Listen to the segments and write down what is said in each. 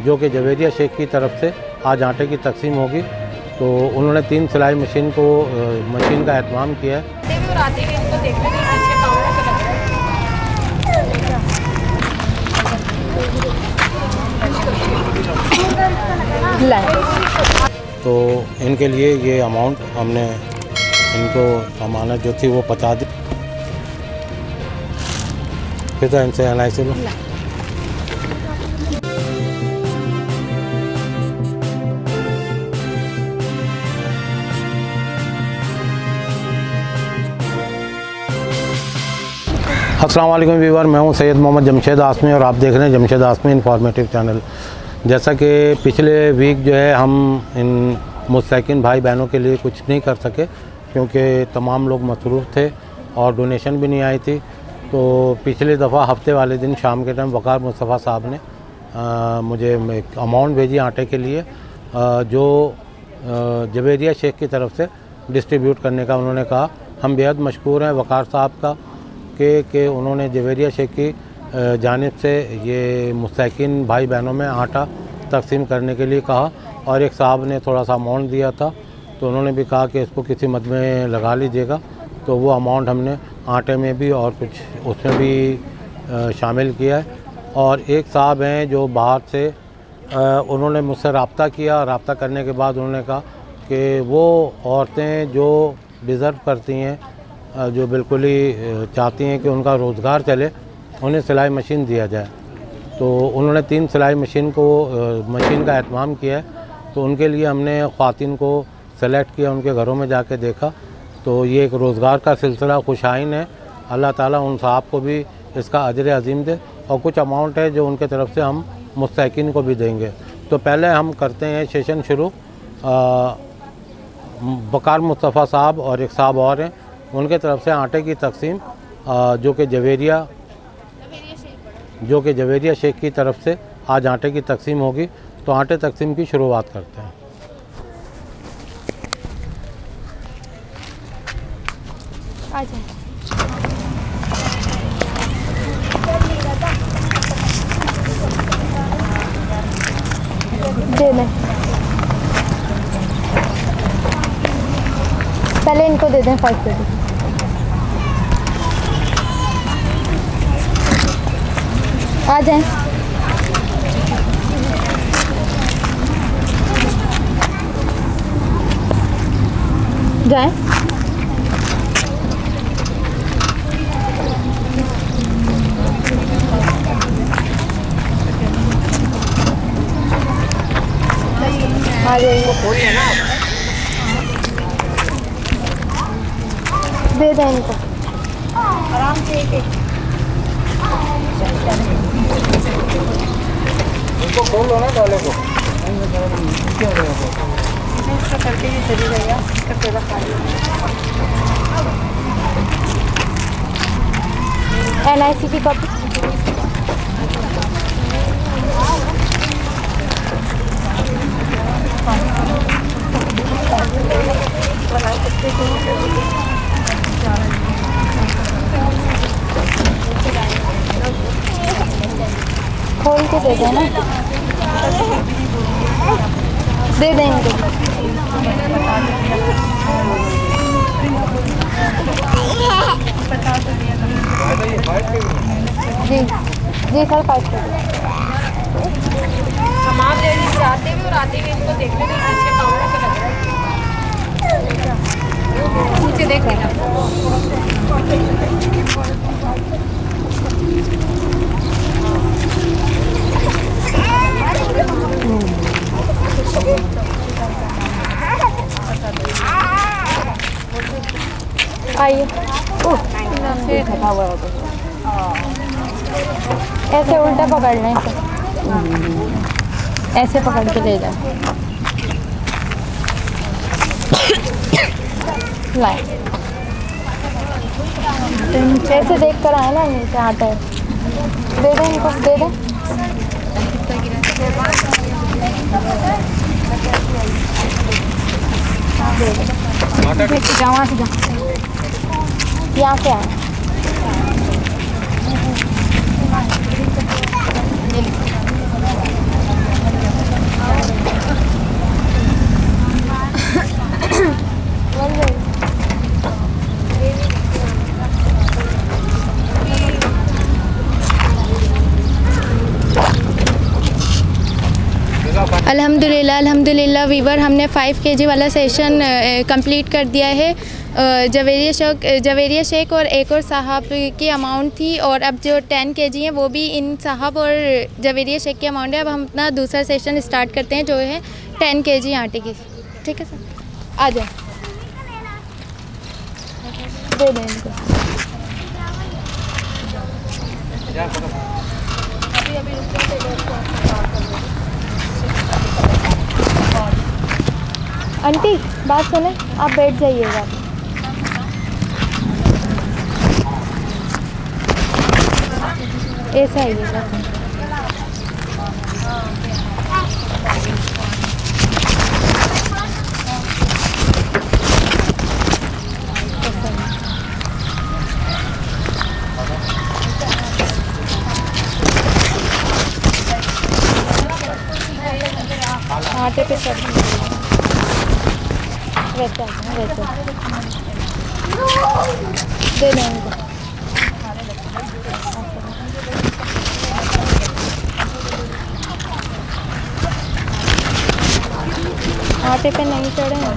जो कि जवेरिया शेख की तरफ से आज आटे की तकसीम होगी। तो उन्होंने 3 सिलाई मशीन का एहतमाम किया है। तो इनके लिए ये अमाउंट हमने इनको अमानत जो थी वो पता दी। फिर तो इनसे एनआईसी लो। अस्सलाम वालेकुम व्यूअर, मैं हूं सैयद मोहम्मद जमशेद आसमी और आप देख रहे हैं जमशेद आसमी इन्फॉर्मेटिव चैनल। जैसा कि पिछले वीक जो है हम इन मुस्तैकिन भाई बहनों के लिए कुछ नहीं कर सके क्योंकि तमाम लोग मसरूफ़ थे और डोनेशन भी नहीं आई थी। तो पिछली दफ़ा हफ्ते वाले दिन शाम के टाइम वक़ार मुस्तफ़ा साहब ने मुझे एक अमाउंट भेजी आटे के लिए, जो जवेरिया शेख की तरफ से डिस्ट्रीब्यूट करने का उन्होंने कहा। हम बेहद मशकूर हैं वक़ार साहब का कि उन्होंने जवेरिया शेख की जानिब से ये मुस्तैकिन भाई बहनों में आटा तकसीम करने के लिए कहा और एक साहब ने थोड़ा सा अमाउंट दिया था, तो उन्होंने भी कहा कि इसको किसी मद में लगा लीजिएगा। तो वो अमाउंट हमने आटे में भी और कुछ उसमें भी शामिल किया है। और एक साहब हैं जो बाहर से उन्होंने मुझसे रब्ता किया। रब्ता करने के बाद उन्होंने कहा कि वो औरतें जो डिज़र्व करती हैं, जो बिल्कुल ही चाहती हैं कि उनका रोज़गार चले, उन्हें सिलाई मशीन दिया जाए। तो उन्होंने 3 सिलाई मशीन का एहतमाम किया है। तो उनके लिए हमने ख़वातीन को सेलेक्ट किया, उनके घरों में जाके देखा। तो ये एक रोज़गार का सिलसिला खुशाइन है। अल्लाह ताला उन साहब को भी इसका अजर अज़ीम दे। और कुछ अमाउंट है जो उनके तरफ से हम मुस्तैकिन को भी देंगे। तो पहले हम करते हैं सेशन शुरू। वक़ार मुस्तफ़ा साहब और एक साहब और हैं, उनके तरफ से आटे की तकसीम जो कि जवेरिया शेख की तरफ से आज आटे की तकसीम होगी। तो आटे तकसीम की शुरुआत करते हैं। पहले इनको दे दें 5 पेटी। आ जाएं। जाएं। आ जाइए। दे दें इनको आराम से एक इनको खोल लो ना डाले को। इसका करके ये चली जाएगा। इसका पेड़ा NIC की कॉपी खोल के दे देना। दे देंगे। जी जी सर 5 कर हम आप लेडीज जाते हुए और आते हुए इनको देखने में अच्छे काउंटर पे लग रहा है। नीचे देख लेना। आइए। ऐसे उल्टा पकड़ लें, ऐसे पकड़ के ले जाए। लाए ऐसे देख कर आए ना, नीचे आता है। दे दें इनको, दे दें। वहाँ से जाओ, यहाँ से आए। अल्हम्दुलिल्लाह वीवर हमने 5 kg वाला सेशन कंप्लीट कर दिया है। जवेरिया शेख और एक और साहब की अमाउंट थी, और अब जो 10 kg हैं वो भी इन साहब और जवेरिया शेख की अमाउंट है। अब हम अपना दूसरा सेशन स्टार्ट करते हैं जो है 10 kg आटे की। ठीक है सर, आ जाए दे दें इनको। आंटी बात सुने, आप बैठ जाइएगा। ऐसा आइएगा। आटे पे सब वैसा वैसा दे दें इनको। आटे पे नहीं चढ़े हैं,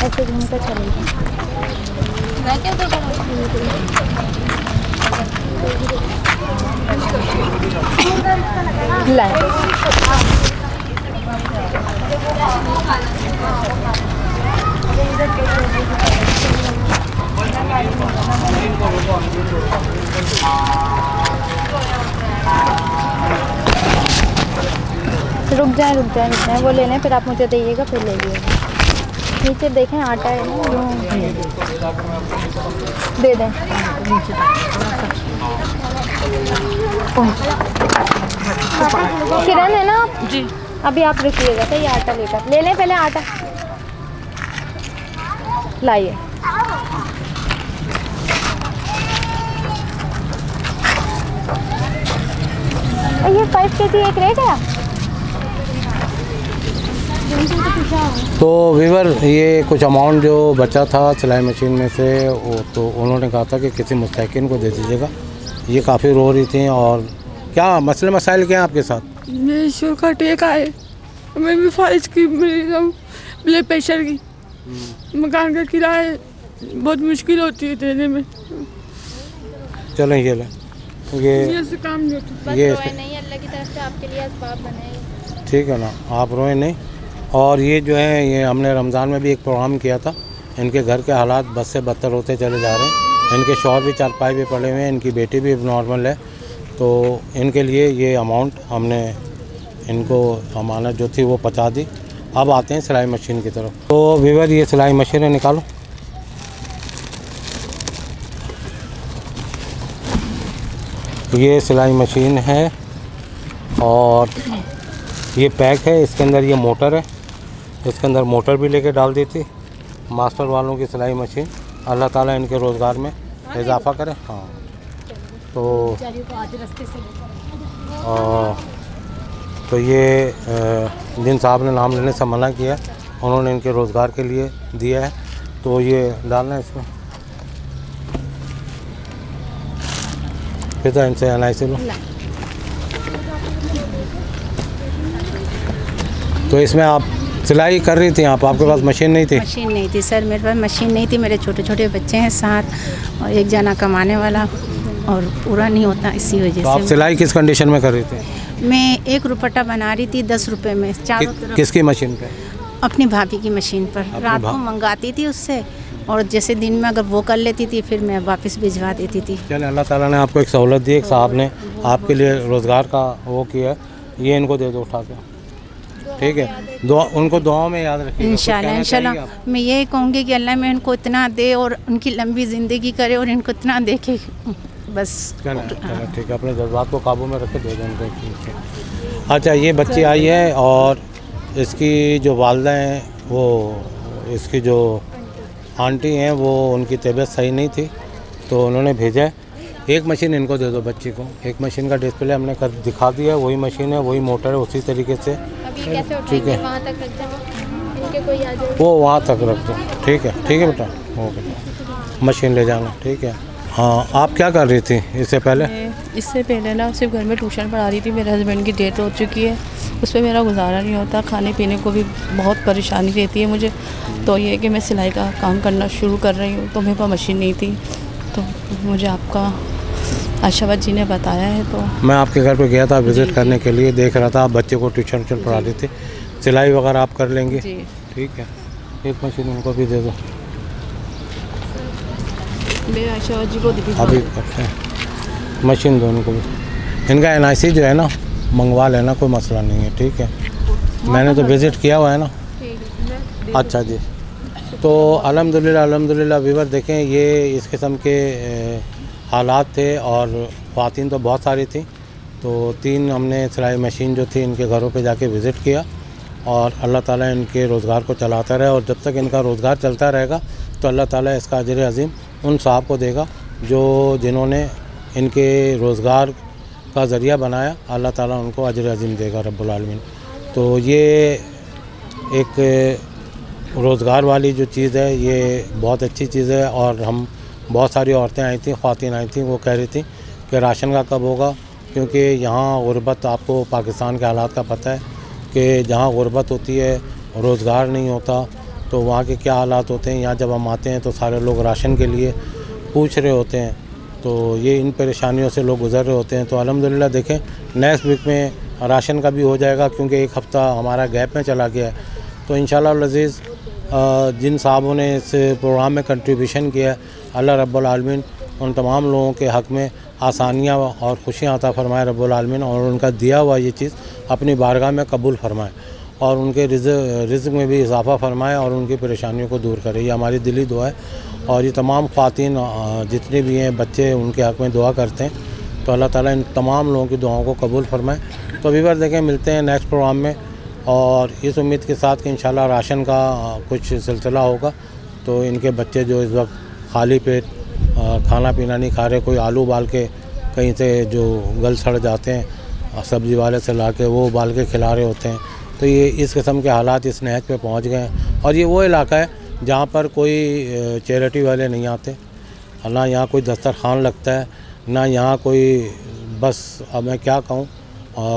ऐसे घूम कर चलेगा। रुक जाए वो ले लें, फिर आप मुझे दीजिएगा, फिर ले लीजिएगा। नीचे देखें आटा है ना, दे दें। किरण है ना आप जी, अभी आप रुकिएगा तो ये आटा लेकर ले लें। पहले आटा लाइए। ये 5 kg एक रह गया। तो वीवर ये कुछ अमाउंट जो बचा था सिलाई मशीन में से, वो तो उन्होंने कहा था कि किसी मुस्तकिन को दे दीजिएगा। ये काफ़ी रो रही थी। और क्या मसले मसाइल क्या हैं आपके साथ? मेरे शुगर का अटैक आए, मैं भी फाइज की, ब्लड प्रेशर की, मकान का किराया बहुत मुश्किल होती है देने में। चलें ये लें, ये से काम नहीं होता। बस रोए नहीं, अल्लाह की तरफ से आपके लिए असबाब बनाए। ठीक है ना, आप रोए नहीं। और ये जो है, ये हमने रमज़ान में भी एक प्रोग्राम किया था। इनके घर के हालात बद से बदतर होते चले जा रहे हैं। इनके शौहर भी चारपाई पे पड़े हुए हैं, इनकी बेटी भी नॉर्मल है। तो इनके लिए ये अमाउंट हमने इनको अमानत जो थी वो पहुंचा दी। अब आते हैं सिलाई मशीन की तरफ। तो वीवर ये सिलाई मशीनें निकालो। ये सिलाई मशीन है और ये पैक है। इसके अंदर ये मोटर है, इसके अंदर मोटर भी लेके डाल दी थी। मास्टर वालों की सिलाई मशीन, अल्लाह ताला इनके रोज़गार में इजाफ़ा करे। हाँ, तो ये जिन साहब ने नाम लेने से मना किया, उन्होंने इनके रोज़गार के लिए दिया है। तो ये डालना है इसमें, फिर इनसे एनआईसी लो। तो इसमें आप सिलाई कर रही थी, आपके पास मशीन नहीं थी? मशीन नहीं थी सर, मेरे पास मशीन नहीं थी। मेरे छोटे छोटे बच्चे हैं साथ, और एक जना कमाने वाला, और पूरा नहीं होता, इसी वजह तो से। आप सिलाई किस कंडीशन में कर रही थी? मैं एक रुपट्टा बना रही थी 10 रुपये में, चारों तरफ। किसकी मशीन पे? अपनी भाभी की मशीन पर। रात को मंगाती थी उससे, और जैसे दिन में अगर वो कर लेती थी फिर मैं वापस भिजवा देती थी। चलिए, अल्लाह ताला ने आपको एक सहूलत दी, एक साहब ने आपके लिए रोज़गार का वो किया। ये इनको दे दो उठा के, ठीक है? उनको दुआओं में याद रखिए। इंशाल्लाह मैं यही कहूँगी कि अल्लाह में उनको इतना दे और उनकी लंबी ज़िंदगी करे, और इनको इतना देखे, बस। चलो ठीक है, अपने जज्बात को काबू में रखे, दे दें उनको। अच्छा, ये बच्ची आई है और इसकी जो वालदा हैं, वो इसकी जो आंटी हैं, वो उनकी तबीयत सही नहीं थी, तो उन्होंने भेजा है। एक मशीन इनको दे दो बच्ची को। एक मशीन का डिस्प्ले हमने कर दिखा दिया, वही मशीन है, वही मोटर है, उसी तरीके से। ठीक है, वहाँ तक रख जाओ, इनके कोई आ जाए वो वहाँ तक रख दो। ठीक है बेटा, ओके। मशीन ले जाना, ठीक है। हाँ, आप क्या कर रही थी इससे पहले? इससे पहले ना सिर्फ घर में ट्यूशन पढ़ा रही थी। मेरे हस्बैंड की डेथ हो चुकी है, उस पर मेरा गुजारा नहीं होता, खाने पीने को भी बहुत परेशानी रहती है मुझे। तो ये है कि मैं सिलाई का काम करना शुरू कर रही हूँ, तो मेरे पास मशीन नहीं थी, तो मुझे आपका आशावाद जी ने बताया है। तो मैं आपके घर पे गया था विज़िट करने के लिए, देख रहा था आप बच्चे को ट्यूशन पढ़ा रही थी। सिलाई वगैरह आप कर लेंगे? जी ठीक है, एक मशीन उनको भी दे दो, मेरे आशावाद जी को अभी करते हैं। मशीन दो उनको भी। इनका NIC जो है ना मंगवा लेना, कोई मसला नहीं है, ठीक है। मैंने तो विज़िट किया हुआ है ना। अच्छा जी, तो अल्हम्दुलिल्लाह वीवर देखें, ये इस किस्म के हालात थे और ख़वातीन तो बहुत सारी थी। तो 3 हमने सिलाई मशीन जो थी इनके घरों पे जाके विज़िट किया और अल्लाह ताला इनके रोज़गार को चलाता रहे, और जब तक इनका रोज़गार चलता रहेगा तो अल्लाह ताला इसका अजर अज़ीम उन साहब को देगा जिन्होंने इनके रोज़गार का ज़रिया बनाया। अल्लाह ताला उनको अजर अज़ीम देगा रब्बुल आलमीन। तो ये एक रोज़गार वाली जो चीज़ है ये बहुत अच्छी चीज़ है। और हम बहुत सारी औरतें आई थी, ख़वातीन आई थी, वो कह रही थी कि राशन का कब होगा, क्योंकि यहाँ गुर्बत, आपको पाकिस्तान के हालात का पता है कि जहाँ गुर्बत होती है, रोज़गार नहीं होता, तो वहाँ के क्या हालात होते हैं। यहाँ जब हम आते हैं तो सारे लोग राशन के लिए पूछ रहे होते हैं, तो ये इन परेशानियों से लोग गुज़र रहे होते हैं। तो अल्हम्दुलिल्लाह देखें, नेक्स्ट वीक में राशन का भी हो जाएगा, क्योंकि एक हफ़्ता हमारा गैप में चला गया है। तो इंशाअल्लाह अज़ीज़ जिन साहबों ने इस प्रोग्राम में कंट्रीब्यूशन किया है, अल्लाह रब्बुल आलमीन उन तमाम लोगों के हक़ में आसानियाँ और खुशियाँ अता फ़रमाए रब्बुल आलमीन, और उनका दिया हुआ ये चीज़ अपनी बारगाह में कबूल फ़रमाए और उनके रिज़्क़ में भी इजाफ़ा फ़रमाए और उनकी परेशानियों को दूर करे। ये हमारी दिली दुआ है। और ये तमाम ख़वातीन जितने भी हैं, बच्चे, उनके हक़ में दुआ करते हैं, तो अल्लाह ताला इन तमाम लोगों की दुआओं को कबूल फ़रमाए। तो व्यूअर्स देखें, मिलते हैं नेक्स्ट प्रोग्राम में, और इस उम्मीद के साथ कि इंशाल्लाह राशन का कुछ सिलसिला होगा। तो इनके बच्चे जो इस वक्त खाली पेट खाना पीना नहीं खा रहे, कोई आलू उबाल के कहीं से जो गल सड़ जाते हैं सब्ज़ी वाले से ला के वो उबाल के खिला रहे होते हैं। तो ये इस किस्म के हालात इस नहज पे पहुंच गए हैं। और ये वो इलाका है जहाँ पर कोई चैरिटी वाले नहीं आते, ना यहाँ कोई दस्तरखान लगता है, ना यहाँ कोई, बस अब मैं क्या कहूँ,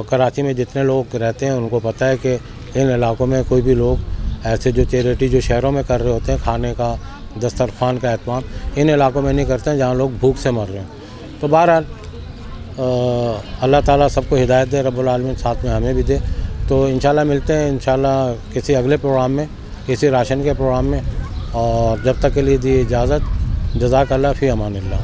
कराची में जितने लोग रहते हैं उनको पता है कि इन इलाकों में कोई भी लोग ऐसे जो चैरिटी जो शहरों में कर रहे होते हैं, खाने का, दस्तरखान का एहतमाम इन इलाकों में नहीं करते हैं जहाँ लोग भूख से मर रहे हैं। तो बहरहाल अल्लाह ताला सबको हिदायत दे रब्बुल आलमीन, साथ में हमें भी दे। तो इंशाल्लाह मिलते हैं इंशाल्लाह किसी अगले प्रोग्राम में, किसी राशन के प्रोग्राम में। और जब तक के लिए दी इजाज़त, जज़ाकल्लाह फ़ी अमानिल्लाह।